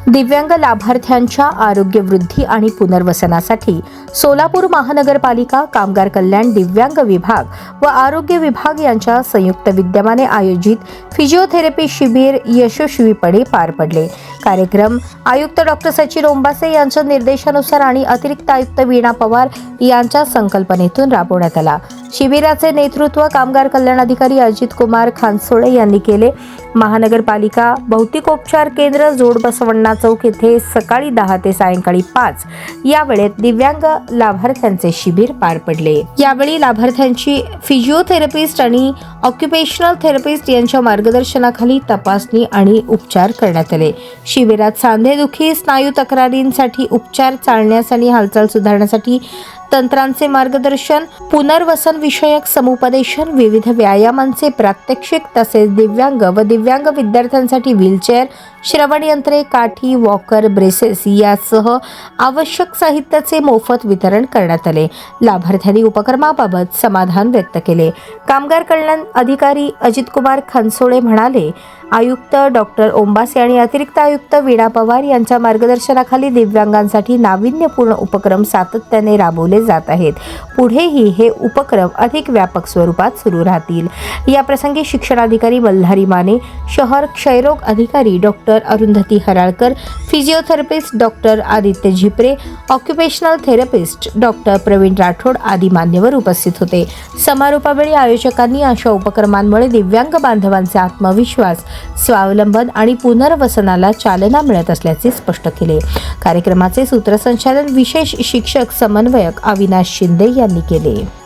दिव्यांग लाभार्थ्यांच्या आरोग्य वृद्धी आणि पुनर्वसनासाठी सोलापूर महानगरपालिका, कामगार कल्याण, दिव्यांग विभाग व आरोग्य विभाग यांच्या संयुक्त विद्यमाने आयोजित फिजिओथेरपी शिबिर यशस्वीपणे पार पडले। कार्यक्रम आयुक्त डॉक्टर सचिन ओंबासे यांच्या निर्देशानुसार आणि अतिरिक्त आयुक्त वीणा पवार यांच्या संकल्पनेतून राबवण्यात आला। शिबिराचे नेतृत्व कामगार कल्याण अधिकारी अजित कुमार खानसोळे यांनी केले। महानगरपालिका भौतिकोपचार केंद्र, जोड बसवण्णा चौक येथे सकाळी 10 ते सायंकाळी 5 या वेळेत दिव्यांग लाभार्थ्यांचे शिबिर पार पडले। यावेळी लाभार्थ्यांची फिजिओथेरपिस्ट आणि ऑक्युपेशनल थेरपिस्ट यांच्या मार्गदर्शनाखाली तपासणी आणि उपचार करण्यात आले। शिबिरात सांधेदुखी, स्नायू तक्रारींसाठी उपचार, चालण्यास आणि हालचाल सुधारण्यासाठी तंत्रांचे मार्गदर्शन, पुनर्वसन विषयक समुपदेशन, विविध व्यायामांचे प्रात्यक्षिक तसेच दिव्यांग व दिव्यांग विद्यार्थ्यांसाठी व्हीलचेअर, श्रवण यंत्रे, काठी, वॉकर, ब्रेसेस यासह आवश्यक साहित्याचे मोफत वितरण करण्यात आले। लाभार्थ्यांनी उपक्रमाबाबत समाधान व्यक्त केले। कामगार कल्याण अधिकारी अजित कुमार खानसोळे म्हणाले, आयुक्त डॉक्टर ओंबासे आणि अतिरिक्त आयुक्त वीणा पवार यांच्या मार्गदर्शनाखाली दिव्यांगांसाठी नाविन्यपूर्ण उपक्रम सातत्याने राबवले जात आहेत। पुढेही हे उपक्रम अधिक व्यापक स्वरूपात सुरू राहतील। या प्रसंगी शिक्षणाधिकारी मल्हारी माने, शहर क्षयरोग अधिकारी doctor Arundhati Haralkar, physiotherapist doctor Aditya Zipre, occupational therapist doctor Pravin Rathod आदी मान्यवर उपस्थित होते। समारोपावेळी आयोजकांनी अशा उपक्रमांमुळे दिव्यांग बांधवांचा आत्मविश्वास, स्वावलंबन आणि पुनर्वसनाला चालना मिळत असल्याचे स्पष्ट केले। कार्यक्रमाचे सूत्रसंचालन विशेष शिक्षक समन्वयक अविनाश शिंदे यांनी केले।